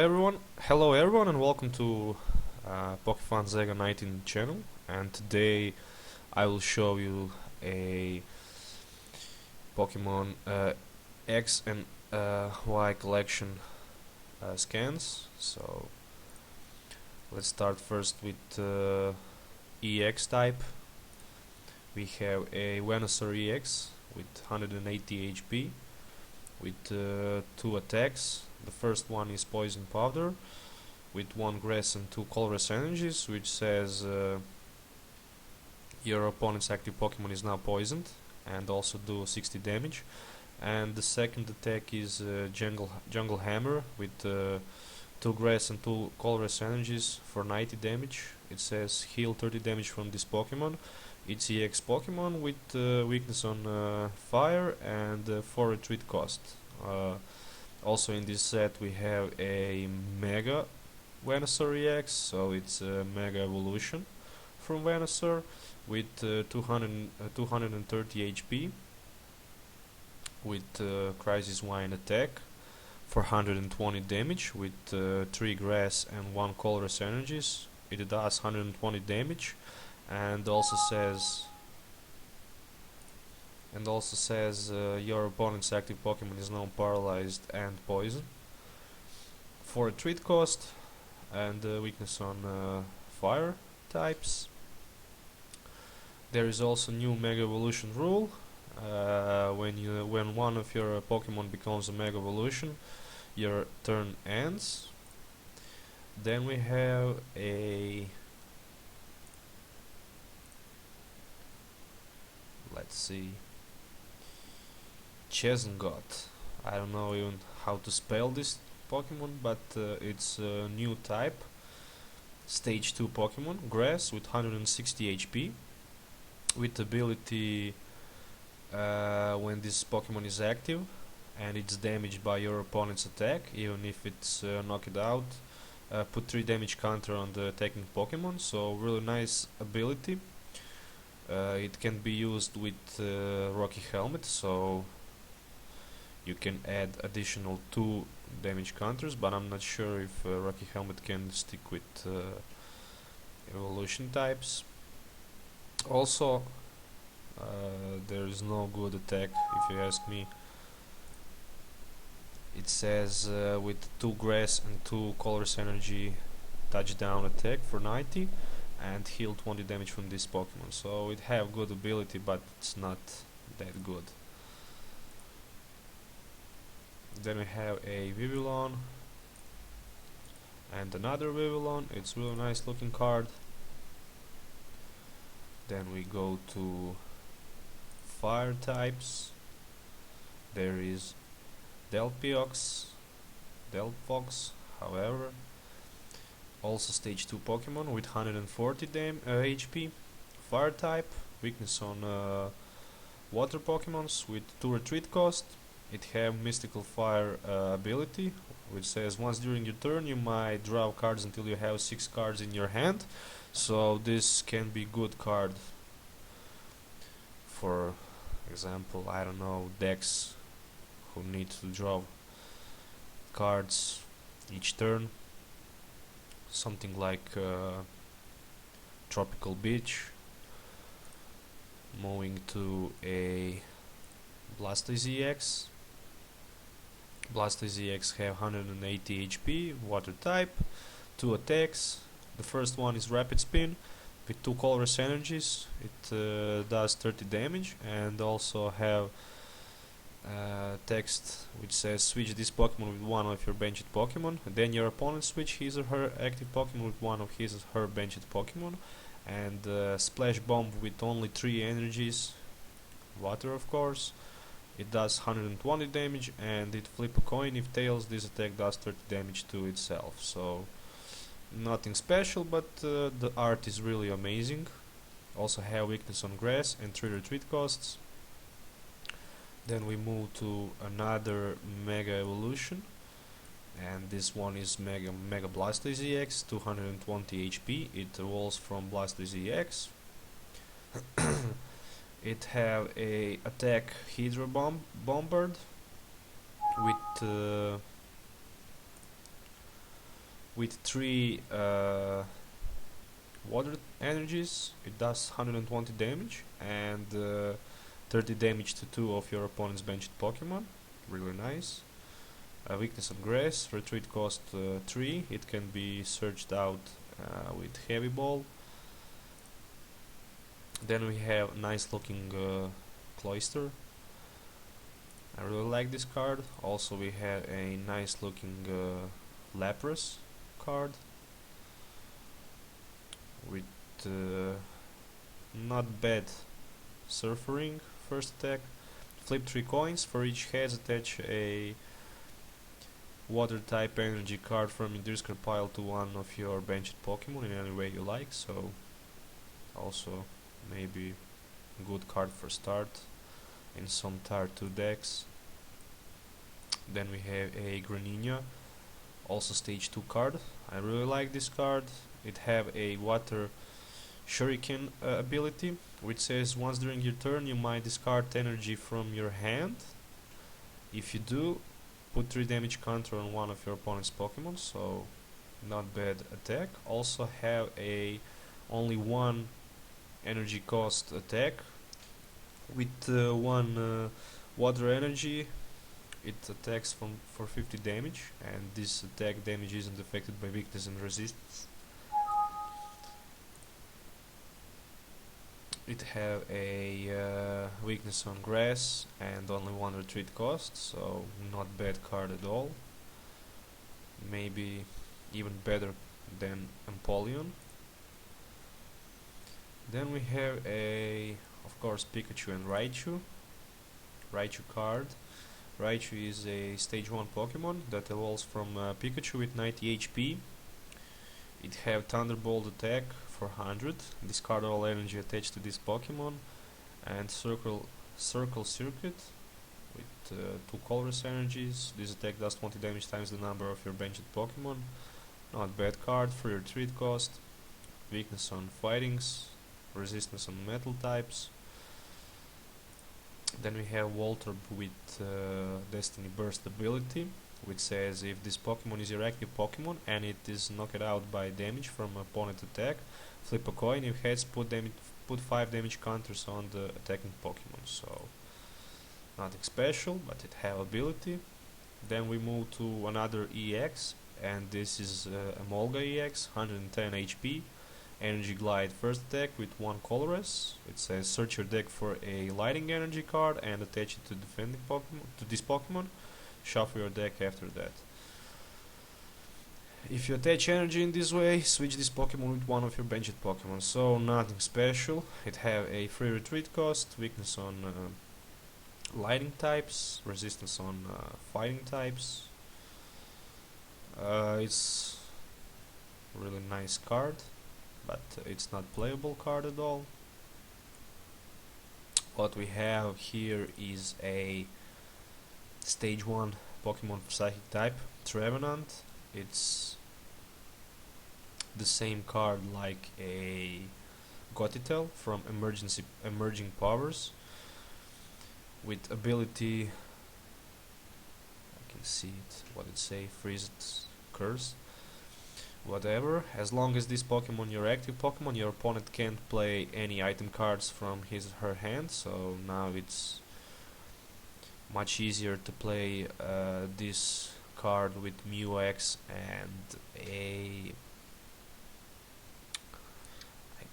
Hello everyone, and welcome to Pokémon Zega 19 channel. And today I will show you a Pokemon X and Y collection scans. So let's start first with EX type. We have a Venusaur EX with 180 HP with 2 attacks. The first one is Poison Powder with 1 grass and 2 colorless energies, which says your opponent's active Pokemon is now poisoned and also do 60 damage. And the second attack is Jungle Hammer with 2 grass and 2 colorless energies for 90 damage. It says heal 30 damage from this Pokemon. It's EX Pokemon with weakness on fire and 4 retreat cost. Also in this set we have a Mega Venusaur EX, so it's a Mega Evolution from Venusaur with 230 HP with Crisis Wine attack for 120 damage with 3 grass and 1 colorless energies. It does 120 damage and also says your opponent's active Pokemon is now paralyzed and poisoned. For a treat cost and weakness on fire types. There is also new Mega Evolution rule. When one of your Pokemon becomes a Mega Evolution, your turn ends. Then we have a Chesngot. I don't know even how to spell this Pokemon, but it's a new type. Stage 2 Pokemon, Grass with 160 HP. With ability when this Pokemon is active and it's damaged by your opponent's attack, even if it's knocked out, put 3 damage counter on the attacking Pokemon. So really nice ability. It can be used with Rocky Helmet, so you can add additional 2 damage counters, but I'm not sure if Rocky Helmet can stick with evolution types. Also, there is no good attack, if you ask me. It says with 2 grass and 2 colorless energy touchdown attack for 90 and heal 20 damage from this Pokemon. So it have good ability, but it's not that good. Then we have a Yveltal and another Yveltal. It's really nice looking card. Then we go to fire types. There is Delphox, however. Also stage 2 Pokemon with 140 HP. Fire type, weakness on water Pokemons with 2 retreat cost. It have mystical fire ability, which says once during your turn you might draw cards until you have 6 cards in your hand. So this can be good card for example, I don't know, decks who need to draw cards each turn. Something like Tropical Beach. Moving to a Blastoise EX. Blastoise EX have 180 HP, water type, 2 attacks. The first one is Rapid Spin with 2 colorless energies. It does 30 damage and also have text which says switch this Pokemon with one of your benched Pokemon, and then your opponent switch his or her active Pokemon with one of his or her benched Pokemon, and Splash Bomb with only 3 energies, water of course. It does 120 damage, and it flip a coin. If tails, this attack does 30 damage to itself. So nothing special, but the art is really amazing. Also have weakness on grass and 3 retreat costs. Then we move to another Mega Evolution, and this one is Mega Blastoise EX, 220 HP. It evolves from Blastoise EX. It have a attack Hydro Bombard with with 3 water energies. It does 120 damage and 30 damage to 2 of your opponent's benched Pokemon. Really nice. Weakness on grass, retreat cost 3. It can be searched out with heavy ball. Then we have nice looking cloister. I really like this card. Also we have a nice looking Lapras card with not bad Surfering first attack. Flip 3 coins. For each heads attach a water type energy card from your discard pile to one of your benched Pokemon in any way you like, so also maybe a good card for start in some Tier 2 decks. Then we have a Greninja, also stage 2 card. I really like this card. It have a water shuriken ability, which says once during your turn you might discard energy from your hand. If you do, put 3 damage counter on one of your opponent's Pokemon, so not bad attack. Also have a only 1 energy cost attack with 1 water energy. It attacks for 50 damage, and this attack damage isn't affected by weakness and resistance. It have a weakness on grass and only 1 retreat cost, so not bad card at all. Maybe even better than Empoleon. Then we have of course, Pikachu and Raichu. Raichu card. Raichu is a stage 1 Pokemon that evolves from Pikachu with 90 HP. It have Thunderbolt attack for 100, discard all energy attached to this Pokemon, and Circle Circuit with 2 colorless energies. This attack does 20 damage times the number of your benched Pokemon. Not bad card. For your retreat cost, weakness on fightings, resistance on metal types. Then we have Voltorb with Destiny Burst ability, which says if this Pokemon is your active Pokemon and it is knocked out by damage from opponent attack, flip a coin. If heads, put 5 damage counters on the attacking Pokemon. So nothing special, but it have ability. Then we move to another EX, and this is Emolga EX, 110 HP. Energy Glide first attack with 1 colorless. It says search your deck for a lighting energy card and attach it to defending Pokemon, to this Pokemon. Shuffle your deck after that. If you attach energy in this way, switch this Pokemon with one of your benched Pokemon. So nothing special. It have a free retreat cost, weakness on lighting types, resistance on fighting types. It's really nice card, but it's not playable card at all. What we have here is a stage 1 Pokemon Psychic type, Trevenant. It's the same card like a Gothitelle from Emerging Powers, with ability, I can see it, what it say, Freeze, Curse, whatever. As long as this Pokemon your active Pokemon, your opponent can't play any item cards from his or her hand, so now it's much easier to play this card with Mew X and I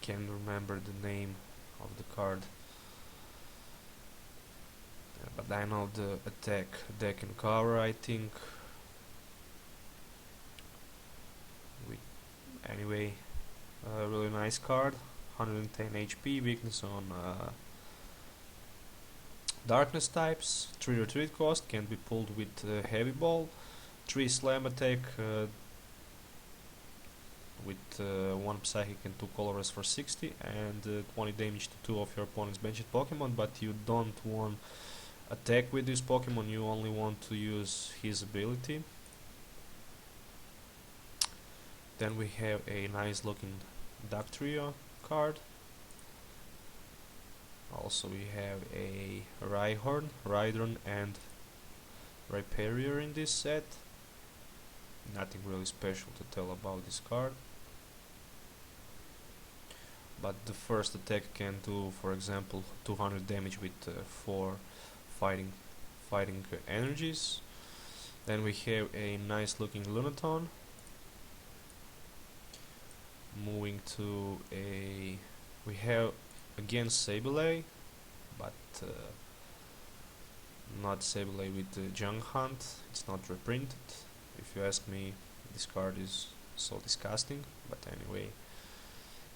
can't remember the name of the card, but I know the attack deck and cover, I think. Anyway, really nice card, 110 HP, weakness on darkness types, 3 retreat cost, can be pulled with heavy ball, 3 slam attack with 1 psychic and 2 colorless for 60, and 20 damage to 2 of your opponent's benched Pokemon, but you don't want attack with this Pokemon, you only want to use his ability. Then we have a nice looking Dugtrio card. Also we have a Rhyhorn, Rhydon and Rhyperior in this set. Nothing really special to tell about this card. But the first attack can do, for example, 200 damage with 4 fighting energies. Then we have a nice looking Lunaton. Moving to a, we have again Sableye, but not Sableye with Junk Hunt. It's not reprinted. If you ask me, this card is so disgusting. But anyway,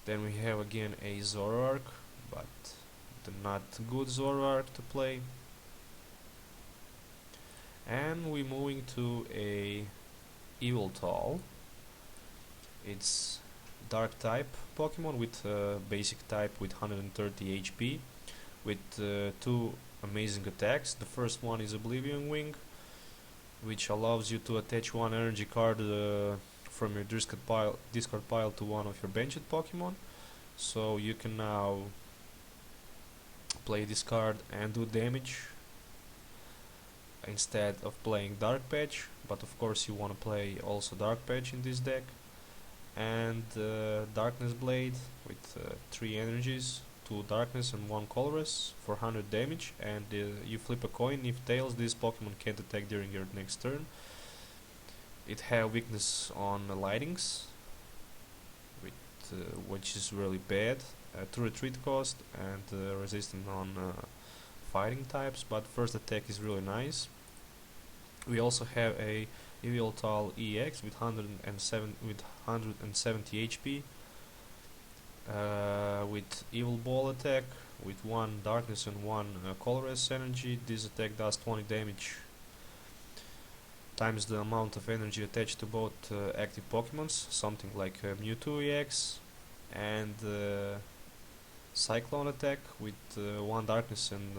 then we have again a Zoroark, but the not good Zoroark to play. And we're moving to a Yveltal. It's dark type Pokemon with basic type with 130 HP with 2 amazing attacks. The first one is Oblivion Wing, which allows you to attach 1 energy card from your discard pile to one of your benched Pokemon. So you can now play this card and do damage instead of playing Dark Patch, but of course you want to play also Dark Patch in this deck. And Darkness Blade with 3 energies, 2 darkness and 1 colorless for 100 damage, and you flip a coin. If tails, this Pokemon can't attack during your next turn. It has weakness on lightings, which is really bad, 2 retreat cost, and resistant on fighting types, but first attack is really nice. We also have a Yveltal EX with 170 HP, with Evil Ball attack with 1 darkness and 1 colorless energy. This attack does 20 damage times the amount of energy attached to both active Pokemons, something like Mewtwo EX, and Cyclone attack with 1 darkness and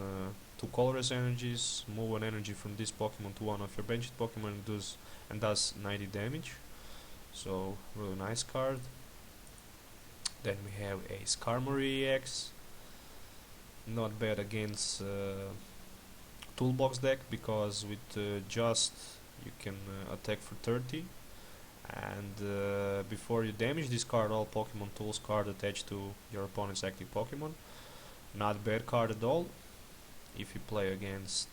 2 colorless energies. Move an energy from this Pokemon to one of your benched Pokemon and does 90 damage. So really nice card. Then we have a Skarmory EX. Not bad against Toolbox deck, because with just you can attack for 30, and before you damage this card, all Pokemon Tools card attached to your opponent's active Pokemon. Not bad card at all if you play against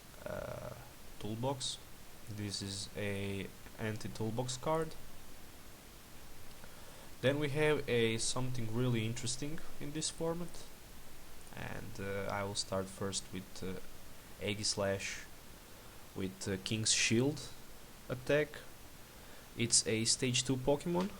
Toolbox. This is a anti-Toolbox card. Then we have something really interesting in this format, and I will start first with Aegislash with King's Shield attack. It's a stage 2 Pokemon,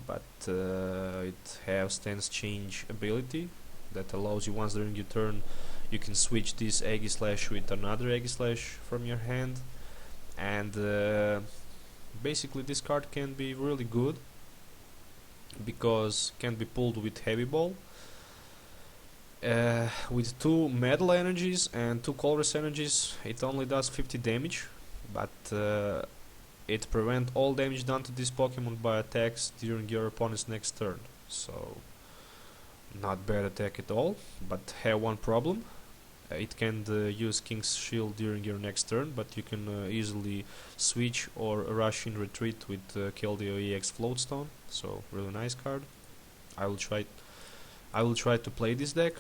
but it has stance change ability that allows you, once during your turn, you can switch this Aegislash with another Aegislash from your hand, and basically this card can be really good because can be pulled with Heavy Ball. With 2 metal energies and 2 colorless energies, it only does 50 damage, but it prevents all damage done to this Pokemon by attacks during your opponent's next turn. So not bad attack at all, but have one problem. It can use King's Shield during your next turn, but you can easily switch or rush in retreat with Keldeo EX Floatstone. So really nice card. I will try to play this deck.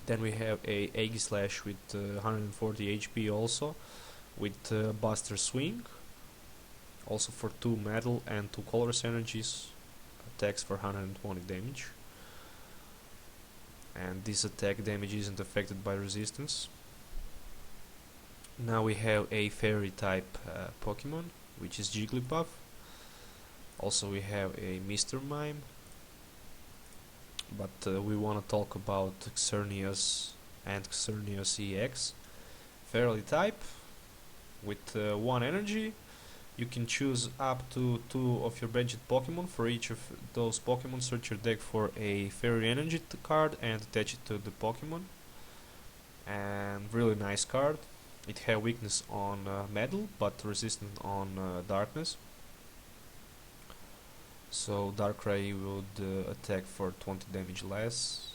Then we have a Aegislash with 140 HP also, with Buster Swing, also for 2 metal and 2 colorless energies, attacks for 120 damage. And this attack damage isn't affected by resistance. Now we have a fairy type Pokemon, which is Jigglypuff. Also we have a Mr. Mime, but we want to talk about Xerneas and Xerneas EX. Fairy type with 1 energy. You can choose up to 2 of your benched Pokemon. For each of those Pokemon, search your deck for a Fairy Energy card and attach it to the Pokemon. And really nice card. It has weakness on metal, but resistant on darkness. So Darkrai would attack for 20 damage less,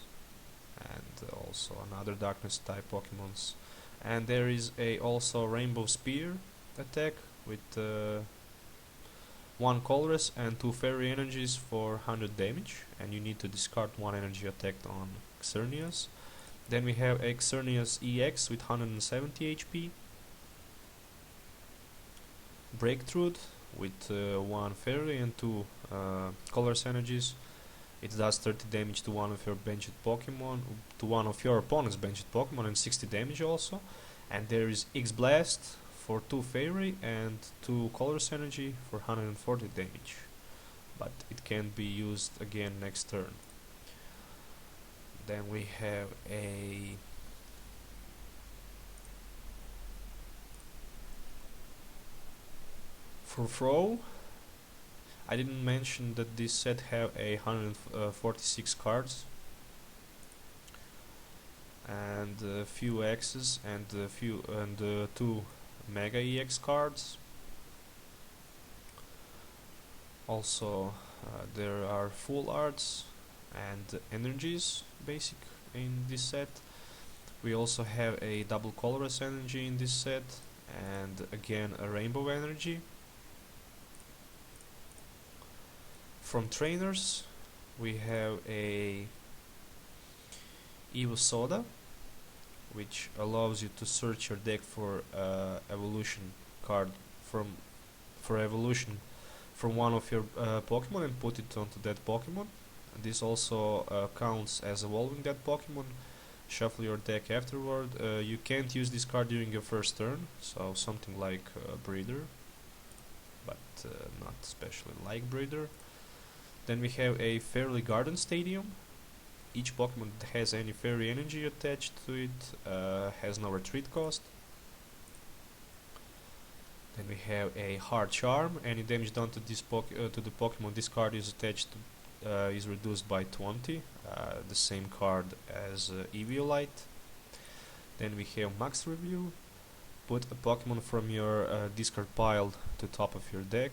and also another darkness type Pokemons. And there is also Rainbow Spear attack with 1 colorless and 2 fairy energies for 100 damage, and you need to discard 1 energy attack on Xerneas. Then we have a Xerneas EX with 170 HP, Breakthrough with 1 fairy and 2 colorless energies. It does 30 damage to one of your benched Pokemon, to one of your opponent's benched Pokemon, and 60 damage also. And there is X Blast for 2 fairy and 2 colorless energy for 140 damage, but it can be used again next turn. Then we have a Furfrou. I didn't mention that this set have 146 cards and a few X's and two Mega EX cards. Also, there are full arts and energies basic in this set. We also have a double colorless energy in this set, and again a rainbow energy. From trainers, we have a Evo Soda, which allows you to search your deck for evolution card for evolution from one of your Pokemon and put it onto that Pokemon. This also counts as evolving that Pokemon. Shuffle your deck afterward. You can't use this card during your first turn, so something like Breeder, but not especially like Breeder. Then we have a Fairy Garden Stadium. Each Pokemon that has any fairy energy attached to it has no retreat cost. Then we have a Hard Charm. Any damage done to this to the Pokemon this card is attached to is reduced by 20. The same card as Yveltal. Then we have Max Review. Put a Pokemon from your discard pile to top of your deck.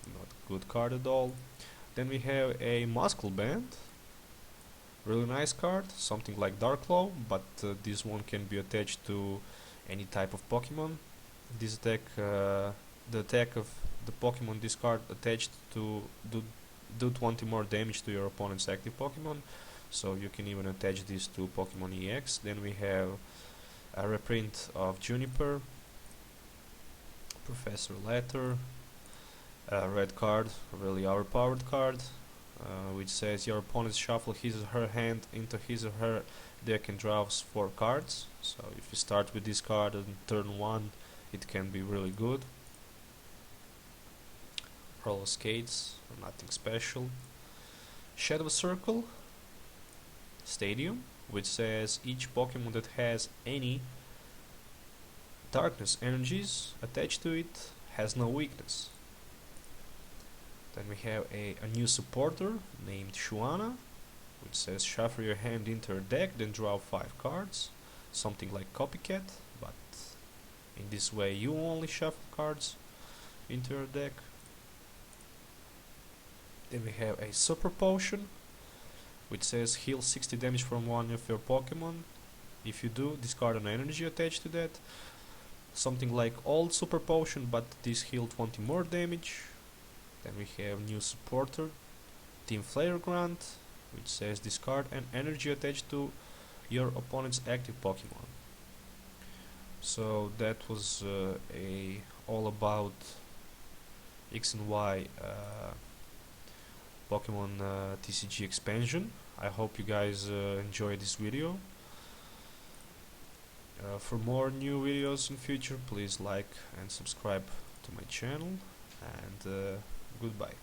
Not a good card at all. Then we have a Muscle Band. Really nice card, something like Darklow, but this one can be attached to any type of Pokemon. This attack, the attack of the Pokemon this card attached to do 20 more damage to your opponent's active Pokemon, so you can even attach this to Pokemon EX. Then we have a reprint of Juniper, Professor Letter, a red card, a really overpowered card, which says your opponent shuffle his or her hand into his or her deck and draws 4 cards. So if you start with this card on turn 1, it can be really good. Roller Skates, nothing special. Shadow Circle Stadium, which says each Pokemon that has any darkness energies attached to it has no weakness. Then we have a new supporter named Shuana, which says shuffle your hand into your deck, then draw 5 cards. Something like Copycat, but in this way you only shuffle cards into your deck. Then we have a Super Potion, which says heal 60 damage from one of your Pokemon. If you do, discard an energy attached to that. Something like Old Super Potion, but this heal 20 more damage. Then we have new supporter, Team Flare Grant, which says discard an energy attached to your opponent's active Pokemon. So that was all about X and Y Pokemon TCG expansion. I hope you guys enjoyed this video. For more new videos in future, please like and subscribe to my channel, and goodbye.